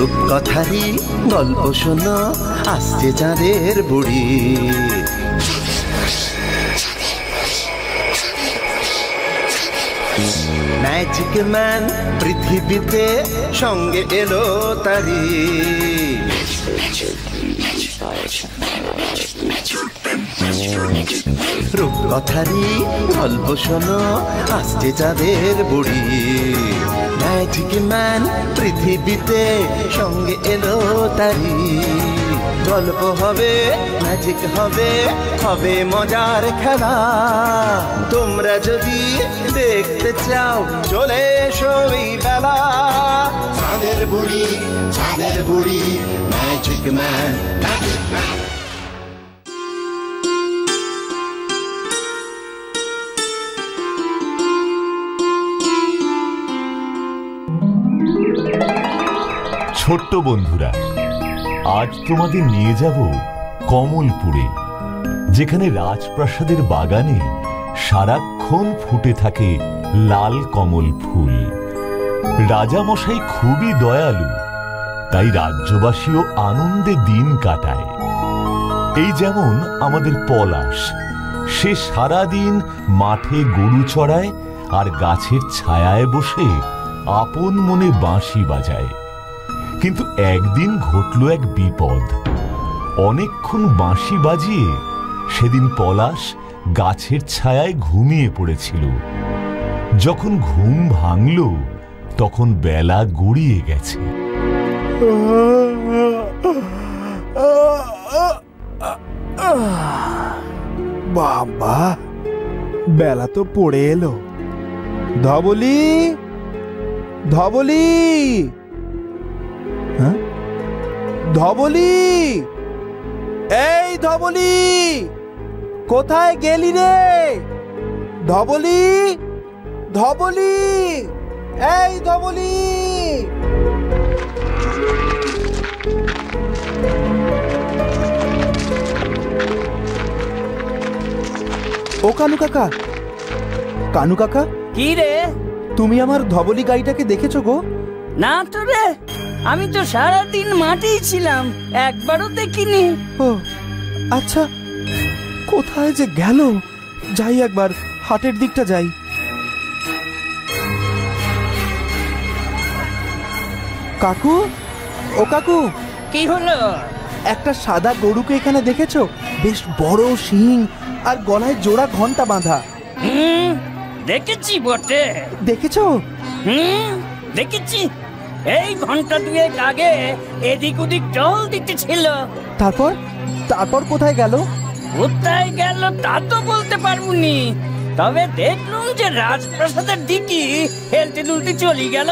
রূপকথারই গল্প শোনো, আসছে চাঁদের বুড়ি। ম্যাজিক ম্যান পৃথিবীতে সঙ্গে এলো তারি। রূপকথারই গল্প শোনো, আসছে চাঁদের বুড়ি। ম্যাজিক ম্যান পৃথিবীতে সঙ্গে এলো তারি। গল্প হবে, ম্যাজিক হবে, হবে মজার খেলা। তোমরা যদি দেখতে চাও চলে এসো এই বেলা। চাঁদের বুড়ি, চাঁদের বুড়ি, ম্যাজিক ম্যান, ম্যাজিক ম্যান। ছোট্ট বন্ধুরা, আজ তোমাদের নিয়ে যাব কমলপুরে, যেখানে রাজপ্রাসাদের বাগানে সারাক্ষণ ফুটে থাকে লাল কমল ফুল। রাজামশাই খুবই দয়ালু, তাই রাজ্যবাসীও আনন্দে দিন কাটায়। এই যেমন আমাদের পলাশ, সে সারাদিন মাঠে গরু চড়ায় আর গাছের ছায়ায় বসে আপন মনে বাঁশি বাজায়। কিন্তু একদিন ঘটল এক বিপদ। অনেকক্ষণ বাঁশি বাজিয়ে সেদিন পলাশ গাছের ছায়ায় ঘুমিয়ে পড়েছিল। যখন ঘুম ভাঙল তখন বেলা গড়িয়ে গেছে। বাবা, বেলা তো পড়ে এলো। ধবলি, ধবলি, হ্যাঁ ধবলি, এই ধবলি, কোথায় গেলি রে? ধবলি, ধবলি, এই ধবলি। ও কানু কাকা, কানু কাকা, কি রে? তুমি আমার ধবলি গাইটাকে দেখেছো গো? না তো রে, আমি তো সারাদিন মাঠেই ছিলাম, একবারও দেখিনি। ও আচ্ছা, কোথায় যে গেল? যাই একবার হাটের দিকটা যাই। কাকু, ও কাকু, কি হলো? একটা সাদা গরুকে এখানে দেখেছো? বেশ বড় শিং আর গলায় জোড়া ঘন্টা বাঁধা। দেখেছি বটে। দেখেছো? দেখেছি। এই ঘন্টা দুয়েক আগে এদিক ওদিক জল দিতেছিল। তারপর তারপর কোথায় গেল? কোথায় গেল তা তো বলতে পারবুনি, তবে দেখলুম যে রাজপ্রাসাদের দিকে হেলতে দুলতে চলে গেল।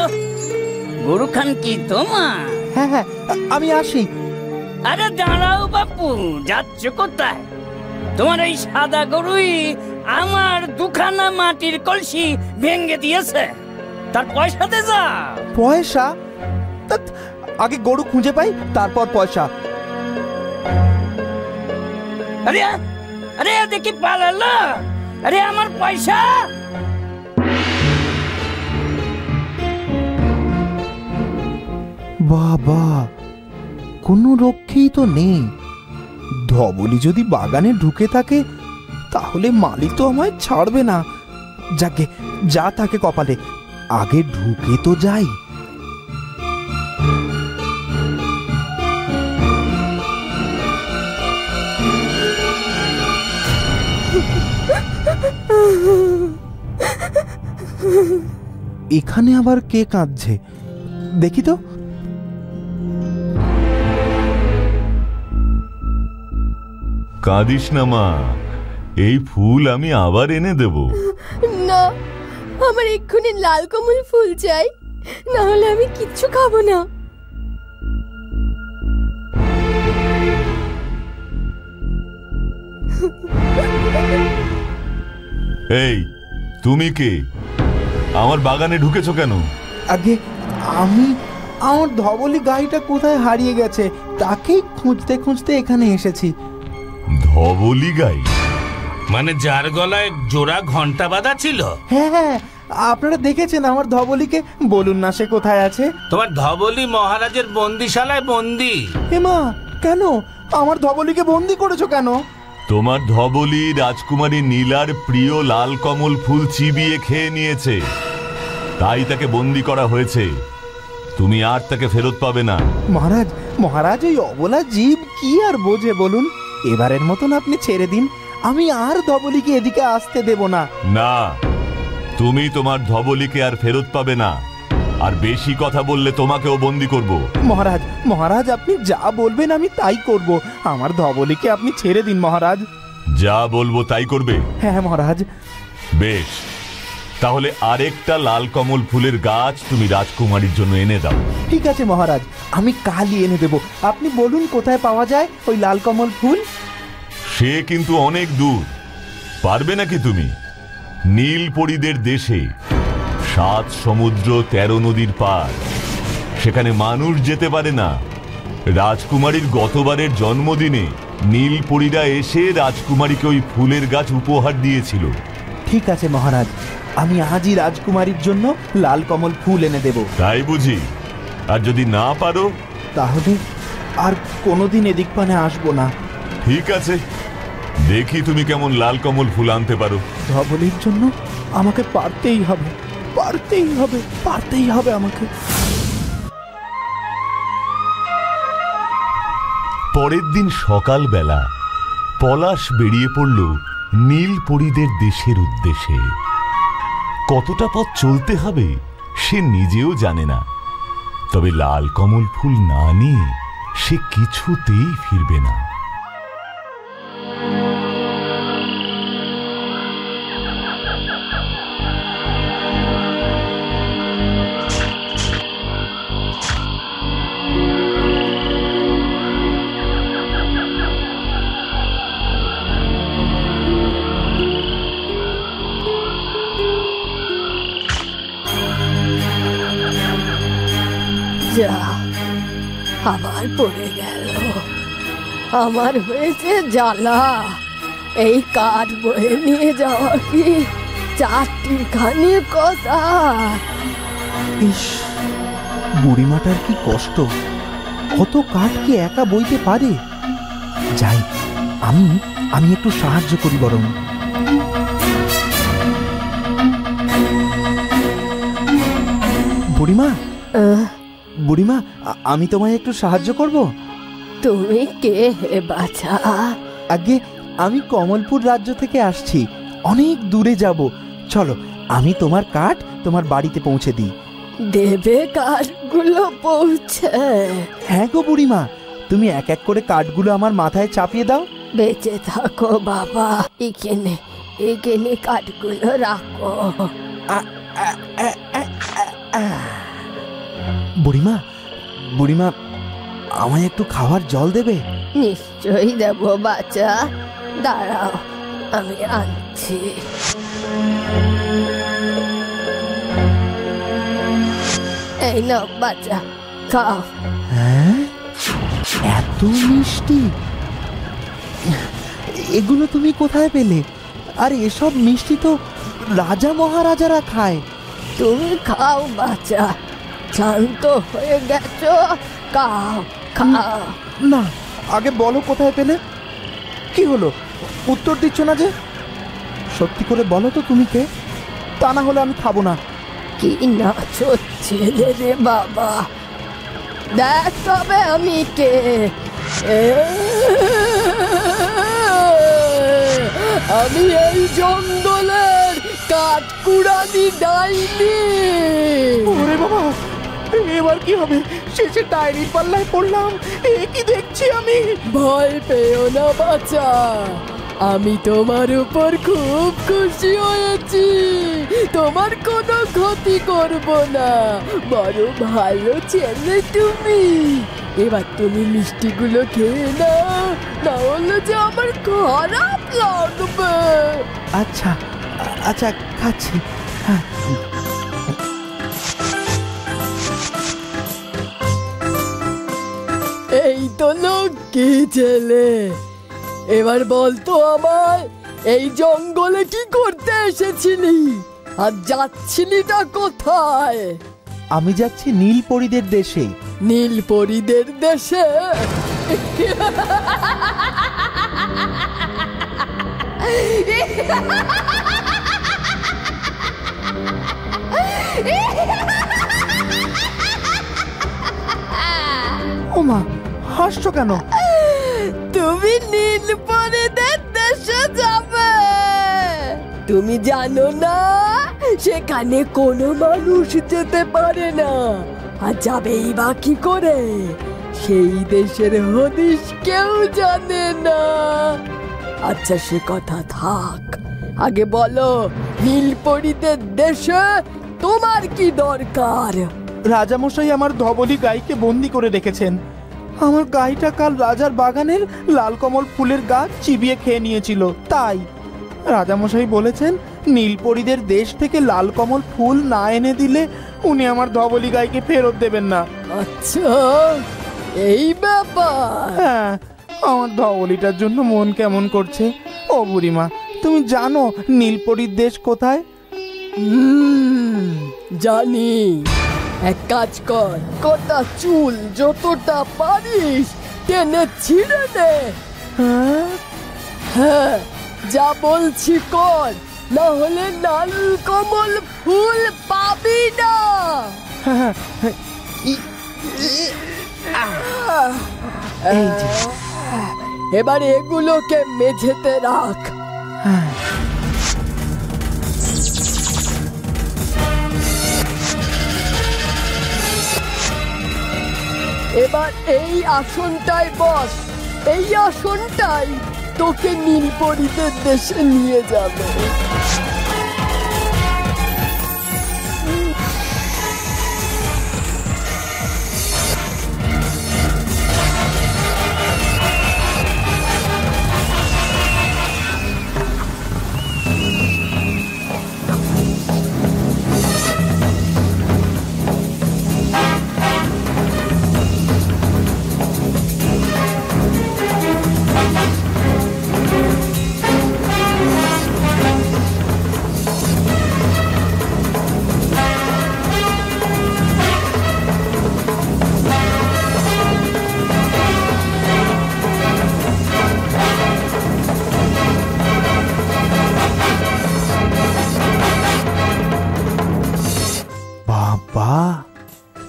গরুখান কি তোমার? হ্যাঁ হ্যাঁ, আমি আসি। আরে দাঁড়াও বাপু, যাচ্ছ কোথায়? তোমার এই সাদা গরুই আমার দুখানা মাটির কলসি ভেঙে দিয়েছে, তার পয়সা দে যা। পয়সা? আগে গরু খুঁজে পাই, তারপর পয়সা। আরে আরে দেখি পালালো। আরে আমার পয়সা। বাবা, কোনো রক্ষেই তো নেই। ধবলি যদি বাগানে ঢুকে থাকে তাহলে মালিক তো আমায় ছাড়বে না। যাকে যা থাকে কপালে, আগে ঢুকে তো যাই। এখানে আবার কে কাঁদছে দেখি তো। কাঁদিস না মা, এই ফুল আমি আবার এনে দেব। না, আমার এক্ষুনি লাল কমল ফুল চাই, না হলে আমি কিচ্ছু খাবো না। এই, তুমি কে? আমার বাগানে ঢুকেছো কেন? আগে আমার ধবলি গাইটা কোথায় হারিয়ে গেছে, তাকেই খুঁজতে খুঁজতে এখানে এসেছি। ধবলি গাই মানে যার গলায় জোড়া ঘন্টা বাঁধা ছিল? হ্যাঁ হ্যাঁ, আপনারা দেখেছেন আমার ধবলিকে, বলুন না সে কোথায় আছে। তোমার ধবলি মহারাজের বন্দিশালায় বন্দি। মা, কেন আমার ধবলিকে বন্দি করেছো কেন? তোমার ধবলি রাজকুমারী নীলার প্রিয় লাল কমল ফুল চিবিয়ে খেয়ে নিয়েছে, তাই তাকে বন্দি করা হয়েছে। তুমি আর তাকে ফেরত পাবে না। মহারাজ, মহারাজ ওই অবলা জীব কি আর বোঝে বলুন। এবারের মতন আপনি ছেড়ে দিন, আমি আর ধবলিকে এদিকে আসতে দেব না। না, তুমি তোমার ধবলিকে আর ফেরত পাবে না, আর বেশি কথা বললে তোমাকেও বন্দি করব। মহারাজ, মহারাজ আপনি যা বলবেন আমি তাই করব। আমার ধবলিকে আপনি ছেড়ে দিন মহারাজ। যা বলবো তাই করবে? হ্যাঁ মহারাজ। বেশ, তাহলে আরেকটা লাল কমল ফুলের গাছ তুমি রাজকুমারীর জন্য এনে দাও। ঠিক আছে মহারাজ, আমি কালই এনে দেব। আপনি বলুন কোথায় পাওয়া যায় ওই লাল কমল ফুল? সে কিন্তু অনেক দূর, পারবে নাকি তুমি? নীলপরীদের দেশে 7 সমুদ্র 13 নদীর পার, সেখানে মানুষ যেতে পারে না। রাজকুমারীর গতবারের জন্মদিনে নীলপরীরা এসে রাজকুমারীকে ওই ফুলের গাছ উপহার দিয়েছিল। ঠিক আছে মহারাজ, আমি আজই রাজকুমারীর জন্য লাল কমল ফুল এনে দেব। তাই বুঝি? আর যদি না পারো? তাহলে আর কোনোদিন এদিক পানে আসবো না। ঠিক আছে, দেখি তুমি কেমন লাল কমল ফুল আনতে পারো। ধবলির জন্য আমাকে পারতেই হবে, পারতেই হবে, পারতেই হবে আমাকে। পরের দিন সকালবেলা পলাশ বেরিয়ে পড়ল নীলপরীদের দেশের উদ্দেশ্যে। কতটা পথ চলতে হবে সে নিজেও জানে না, তবে লাল কমল ফুল না নিয়ে সে কিছুতেই ফিরবে না। যা, আবার পড়ে গেল। আমার হয়েছে জ্বালা। এই কাঠ বয়ে নিয়ে যাওয়া কি 4টির খানি কথা। ইস, বুড়িমাটার কি কষ্ট, কত কাঠ কি একা বইতে পারে। যাই, আমি একটু সাহায্য করি বরং। বুড়িমা, বুড়িমা, আমি তোমায় একটু সাহায্য করব। তুমি কে হে বাছা? আগে আমি কমলপুর রাজ্য থেকে আসছি, অনেক দূরে যাব। চলো, আমি তোমার কাঠ তোমার বাড়িতে পৌঁছে দিই। দেবে কাঠগুলো পৌঁছে? হ্যাঁ গো বুড়িমা, তুমি এক এক করে কাঠগুলো আমার মাথায় চাপিয়ে দাও। বেঁচে থাকো বাবা। এখানে এখানে কাঠগুলো রাখো। বুড়িমা, বুড়িমা, আমায় একটু খাওয়ার জল দেবে? নিশ্চয়ই দেবো বাচ্চা, দাঁড়াও আমি আনছি। এই নাও বাচ্চা, খাও। হ্যাঁ, এত মিষ্টি! এগুলো তুমি কোথায় পেলে? আর এসব মিষ্টি তো রাজা মহারাজারা খায়। তুমি খাও বাচ্চা, শান্ত হয়ে গেছো, খাও খাও। না, আগে বলো কোথায় পেলে। কি হলো, উত্তর দিচ্ছ না যে? সত্যি করে বলো তো তুমি কে, তা না হলে আমি খাবো না। কি নাচো ছেলে রে বাবা, দেখ তবে আমি কে। আমি এই জঙ্গলের কাঠকুড়ানি ডাইনি। ওরে বাবা, এবার কি হবে? শেষে ডায়েরির পাল্লায় পড়লাম। এ কি দেখছি আমি? ভয় পেও না বাচ্চা, আমি তোমার উপর খুব খুশি হয়েছি। তোমার কোনো ক্ষতি করব না, বড় ভালো ছেলে তুমি। এবার তুমি মিষ্টিগুলো খেয়ে নাও, না হলে যে আমার খারাপ লাগবে। আচ্ছা আচ্ছা, খাচ্ছি। হ্যাঁ, এই তো লক্ষ্মী ছেলে, এবার বলতো আমার এই জঙ্গলে কি করতে এসেছিলি? আর যাচ্ছিলিটা কোথায়? আমি যাচ্ছি নীলপরীদের দেশে। নীলপরীদের দেশে? ওমা, হাসছো কেন? তুমি নীলপরীদের দেশে যাবে? তুমি জানো না সেখানে কোনো মানুষ যেতে পারে না, আর যাবেই বা কি করে? সেই দেশের হদিশ কেউ জানে না। আচ্ছা, সে কথা থাক, আগে বলো নীলপরীদের দেশে তোমার কি দরকার? রাজামশাই আমার ধবলি গাইকে বন্দি করে রেখেছেন। আমার গাইটা কাল রাজার বাগানের লালকমল ফুলের গাছ চিবিয়ে খেয়ে নিয়েছিল। তাই রাজামশাই বলেছেন নীলপরীদের দেশ থেকে লালকমল ফুল না এনে দিলে উনি আমার ধবলি গাইকে ফেরত দেবেন না। আচ্ছা, এই ব্যাপার। হ্যাঁ, আমার ধবলিটার জন্য মন কেমন করছে। ও বুড়িমা, তুমি জানো নীলপরীর দেশ কোথায়? জানি। এক কাজ কর, কটা চুল যতটা পারিস টেনে ছিঁড়ে নে। হ্যাঁ, যা বলছি কর, না হলে লালকমল ফুল পাবি না। এবার এগুলোকে মেঝেতে রাখ। এবার এই আসনটায় বস। এই আসনটাই তোকে নীলপরীদের দেশে নিয়ে যাবে।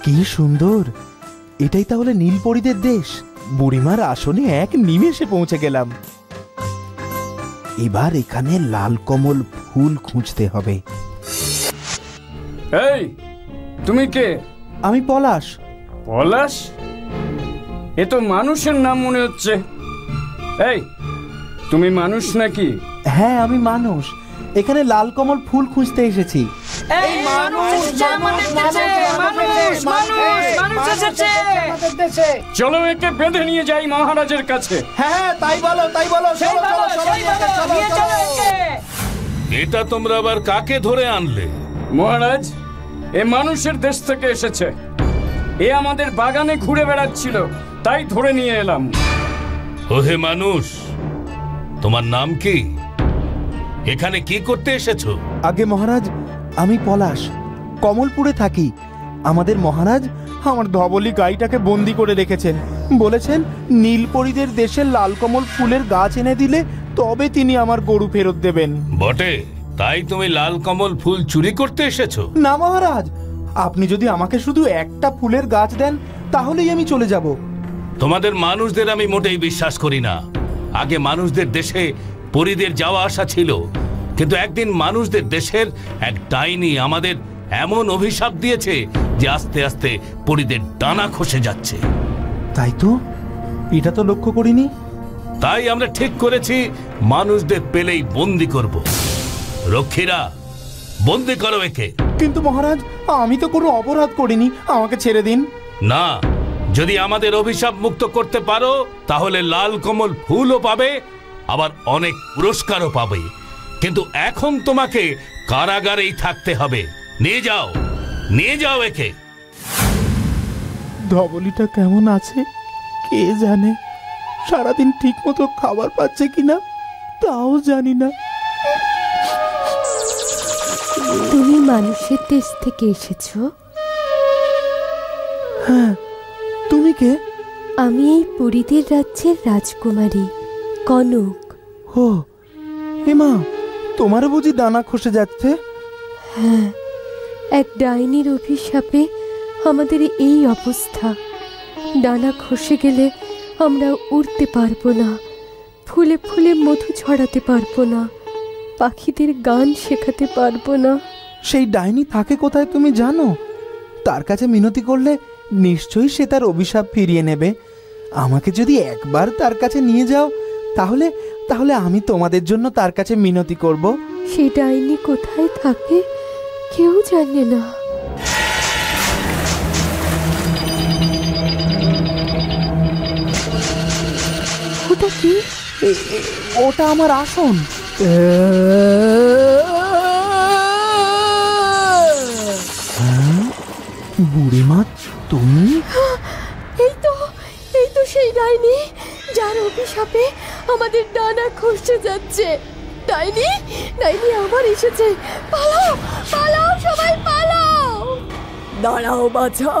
কি সুন্দর! এটাই তাহলে নীলপরীদের দেশ। বুড়িমার আসনে এক নিমেষে পৌঁছে গেলাম। এবার এখানে লালকমল ফুল খুঁজতে হবে। এই, তুমি কে? আমি পলাশ। পলাশ? এ তো মানুষের নাম মনে হচ্ছে। এই, তুমি মানুষ নাকি? হ্যাঁ, আমি মানুষ। এখানে লালকমল ফুল খুঁজতে এসেছি। চলো একে বেঁধে নিয়ে যাই মহারাজের কাছে। হ্যাঁ, তাই বলো, তাই বলো। এটা তোমরা আবার কাকে ধরে আনলে? মহারাজ, এ মানুষের দেশ থেকে এসেছে। এ আমাদের বাগানে ঘুরে বেড়াচ্ছিল, তাই ধরে নিয়ে এলাম। ওহে মানুষ, তোমার নাম কি? এখানে কি করতে এসেছো? আগে মহারাজ, আমি পলাশ, কমলপুরে থাকি। আমাদের মহারাজ আমার ধবলি গাইটাকে বন্দি করে রেখেছেন। বলেছেন নীলপরীদের দেশের লালকমল ফুলের গাছ এনে দিলে তবে তিনি আমার গরু ফেরত দেবেন। বটে, তাই তুমি লাল কমল ফুল চুরি করতে এসেছো? না মহারাজ, আপনি যদি আমাকে শুধু একটা ফুলের গাছ দেন তাহলেই আমি চলে যাব। তোমাদের মানুষদের আমি মোটেই বিশ্বাস করি না। আগে মানুষদের দেশে পরীদের যাওয়া আসা ছিল, কিন্তু একদিন মানুষদের দেশের এক ডাইনি আমাদের এমন অভিশাপ দিয়েছে যে আস্তে আস্তে পরীদের ডানা খসে যাচ্ছে। তাই তো, এটা তো লক্ষ্য করিনি। তাই আমরা ঠিক করেছি মানুষদের পেলেই বন্দি করব। রক্ষীরা, বন্দি করো একে। কিন্তু মহারাজ, আমি তো কোনো অপরাধ করিনি, আমাকে ছেড়ে দিন। না, যদি আমাদের অভিশাপ মুক্ত করতে পারো তাহলে লাল কমল ফুলও পাবে, আবার অনেক পুরস্কারও পাবে। কিন্তু এখন তোমাকে কারাগারেই থাকতে হবে। নিয়ে যাও, নিয়ে যাও একে। ধবলিটা কেমন আছে কে জানে। সারাদিন ঠিক মতো খাবার পাচ্ছে কিনা তাও জানি না। তুমি মানুষের দেশ থেকে এসেছো? হ্যাঁ, তুমি কে? আমি এই পরীদের রাজ্যের রাজকুমারী কনক। ও হেমা, তোমারও বুঝি ডানা খসে যাচ্ছে? হ্যাঁ, এক ডাইনির অভিশাপে আমাদের এই অবস্থা। ডানা খসে গেলে আমরা উড়তে পারবো না, ফুলে ফুলে মধু ছড়াতে পারবো না, পাখিদের গান শেখাতে পারবো না। সেই ডাইনি থাকে কোথায় তুমি জানো? তার কাছে মিনতি করলে নিশ্চয়ই সে তার অভিশাপ ফিরিয়ে নেবে। আমাকে যদি একবার তার কাছে নিয়ে যাও, তাহলে তাহলে আমি তোমাদের জন্য তার কাছে মিনতি করব। সেই ডাইনি কোথায় থাকে কেউ জানে না। ওটা কি? ওটা আমার আসন। বুড়িমা, তুমি? এই তো সেই ডাইনি যার অভিশাপে আমাদের ডানা খসে যাচ্ছে। ডাইনি আবার এসেছে। পালাও পালাও, সবাই পালাও। দাঁড়াও বাছা,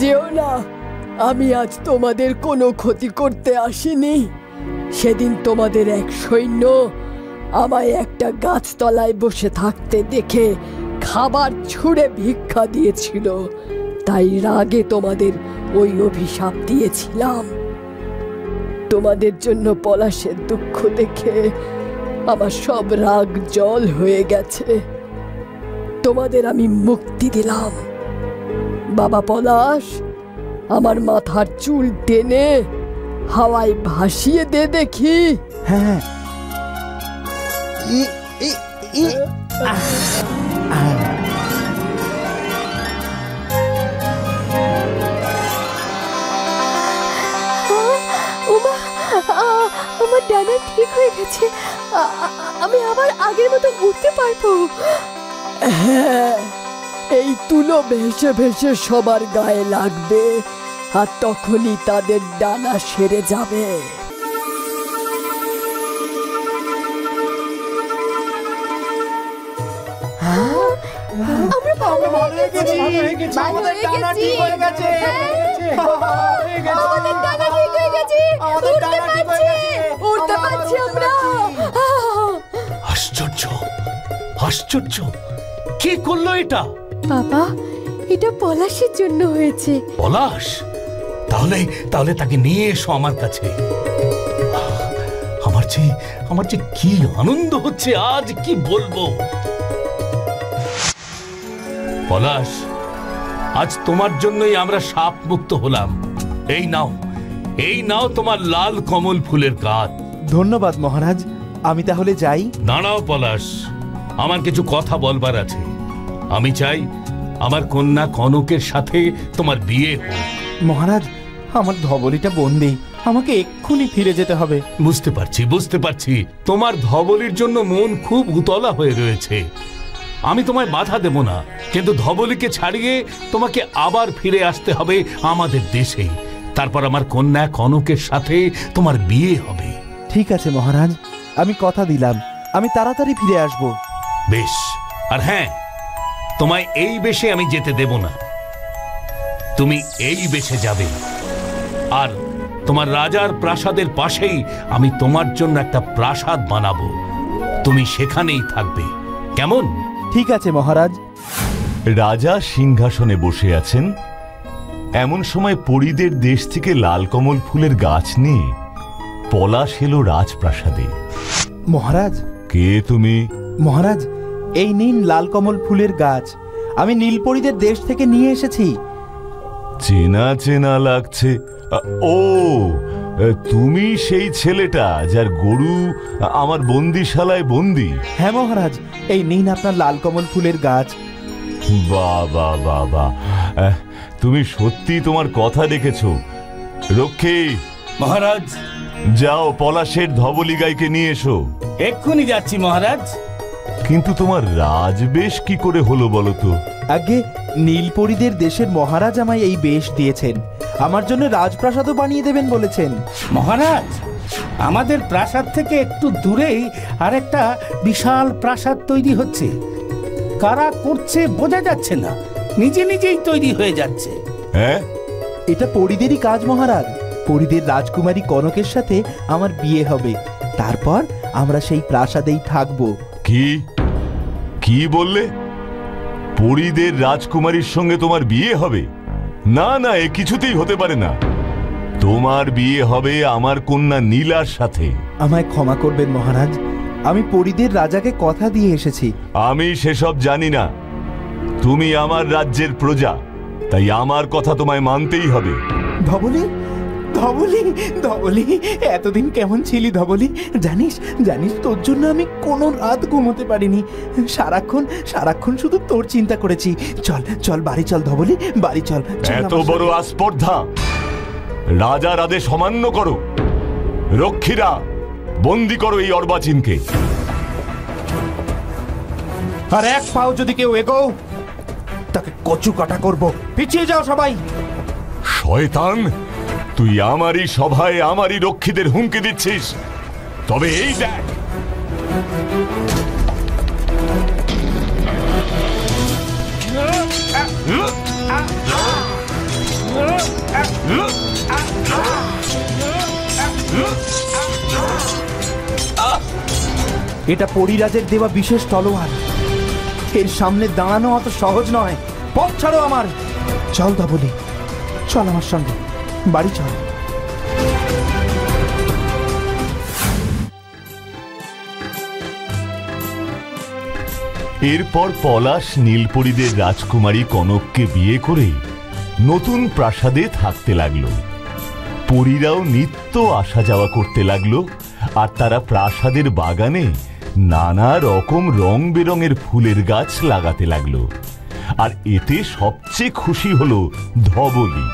যেও না। আমি আজ তোমাদের কোনো ক্ষতি করতে আসিনি। সেদিন তোমাদের এক সৈন্য আমায় একটা গাছতলায় বসে থাকতে দেখে খাবার ছুঁড়ে ভিক্ষা দিয়েছিল, তাই রাগে তোমাদের ওই অভিশাপ দিয়েছিলাম। তোমাদের জন্য পলাশের দুঃখ দেখে আমার সব রাগ জল হয়ে গেছে। তোমাদের আমি মুক্তি দিলাম। বাবা পলাশ, আমার মাথার চুল টেনে হাওয়ায় ভাসিয়ে দে দেখি। হ্যাঁ, আমার ডানা ঠিক হয়ে গেছে। আমি আবার আগের মতো উঠতে পারবো। হ্যাঁ, এই তুলো ভেসে ভেসে সবার গায়ে লাগবে, আর তখনই তাদের ডানা সেরে যাবে। আমরা ভালো হয়ে গেছি। আমাদের ডানা ঠিক হয়ে গেছে। আমাদের ডানা ঠিক হয়ে গেছে। উঠতে পারছি আমরা। আশ্চর্য, আশ্চর্য! কে করলো এটা? বাবা, এটা পলাশের জন্য হয়েছে। পলাশ? তাহলে তাকে নিয়ে এসো আমার কাছে। আমার যে কি আনন্দ হচ্ছে আজ, কি বলবো। পলাশ, আজ তোমার জন্যই আমরা সাপ মুক্ত হলাম। এই নাও তোমার লাল কমল ফুলের গাছ। ধন্যবাদ মহারাজ, আমি তাহলে যাই। দাঁড়াও পলাশ, আমার কিছু কথা বলবার আছে। আমি চাই আমার কন্যা কনকের সাথে তোমার বিয়ে হোক। মহারাজ, আমার ধবলিটা বন্দি, আমাকে এক্ষুনি ফিরে যেতে হবে। বুঝতে পারছি তোমার ধবলির জন্য মন খুব উতলা হয়ে রয়েছে। আমি তোমায় বাধা দেব না, কিন্তু ধবলিকে ছাড়িয়ে তোমাকে আবার ফিরে আসতে হবে আমাদের দেশে। তারপর আমার কন্যা কনকের সাথে তোমার বিয়ে হবে। ঠিক আছে মহারাজ, আমি কথা দিলাম, আমি তাড়াতাড়ি ফিরে আসব। বেশ। আর হ্যাঁ, তোমায় এই বেশে আমি যেতে দেব না। তুমি এই বেশে যাবে, আর তোমার রাজার প্রাসাদের পাশেই আমি তোমার জন্য একটা প্রাসাদ বানাবো। তুমি সেখানেই থাকবে, কেমন? ঠিক আছে মহারাজ। রাজা সিংহাসনে বসে আছেন, এমন সময় পরীদের দেশ থেকে লাল কমল ফুলের গাছ নিয়ে পলাশ এলো রাজপ্রাসাদে। মহারাজ। কে তুমি? মহারাজ, এই নিন লাল কমল ফুলের গাছ, আমি নীলপরীদের দেশ থেকে নিয়ে এসেছি। চেনা চেনা লাগছে। ও, তুমি সেই ছেলেটা যার গরু আমার বন্দিশালায় বন্দি? হ্যাঁ মহারাজ, এই নিন আপনার লাল কমল ফুলের গাছ। বাবা বাবা, তুমি সত্যি তোমার কথা রেখেছো। রক্ষী মহারাজ, যাও পলাশের ধবলি গাইকে নিয়ে এসো। এক্ষুনি যাচ্ছি মহারাজ। কিন্তু তোমার রাজবেশ কি করে হলো বলো তো? আগে নীলপরীদের দেশের মহারাজ আমায় এই বেশ দিয়েছেন, আমার জন্য রাজপ্রাসাদও বানিয়ে দেবেন বলেছেন। মহারাজ, আমাদের প্রাসাদ থেকে একটু দূরেই আরেকটা বিশাল প্রাসাদ তৈরি হচ্ছে। কারা করছে বোঝা যাচ্ছে না, নিজে নিজেই তৈরি হয়ে যাচ্ছে। হ্যাঁ, এটা পরীদেরই কাজ মহারাজ। পরীদের রাজকুমারী কনকের সাথে আমার বিয়ে হবে, তারপর আমরা সেই প্রাসাদেই থাকবো। কি কি বললে? পরীদের রাজকুমারীর সঙ্গে তোমার বিয়ে হবে? না না, এ কিছুতেই হতে পারে না। তোমার বিয়ে হবে আমার কন্যা নীলার সাথে। আমায় ক্ষমা করবেন মহারাজ, আমি পরীদের রাজাকে কথা দিয়ে এসেছি। আমি সেসব জানি না। তুমি আমার রাজ্যের প্রজা, তাই আমার কথা তোমায় মানতেই হবে। ধবলি, ধবলি, ধবলি, এতদিন কেমন ছিলি ধবলি? জানিস জানিস, তোর জন্য আমি কোনো রাত ঘুমোতে পারিনি। সারাক্ষণ সারাক্ষণ শুধু তোর চিন্তা করেছি। চল চল বাড়ি চল ধবলি, বাড়ি চল। এত বড় আস্পর্ধা! রাজার আদেশ অমান্য করো। রক্ষীরা, বন্দি করো এই অর্বাচীনকে। আর এক পাও যদি কেউ এগোও, তাকে কচু কাটা করবো। পিছিয়ে যাও সবাই। শয়তান, তুই আমারই সভায় আমারই রক্ষীদের হুমকি দিচ্ছিস? তবে এই দেখ। এটা পরিরাজের দেওয়া বিশেষ তলোয়ার, এর সামনে দাঁড়ানো অত সহজ নয়। পথ ছাড়ো আমার। চল ধবলি, চল আমার সঙ্গে, বাড়ি চল। এরপর পলাশ নীলপরীদের রাজকুমারী কনককে বিয়ে করে নতুন প্রাসাদে থাকতে লাগলো। পরীরাও নিত্য আসা যাওয়া করতে লাগলো, আর তারা প্রাসাদের বাগানে নানা রকম রং বেরঙের ফুলের গাছ লাগাতে লাগলো। আর এতে সবচেয়ে খুশি হলো ধবলি।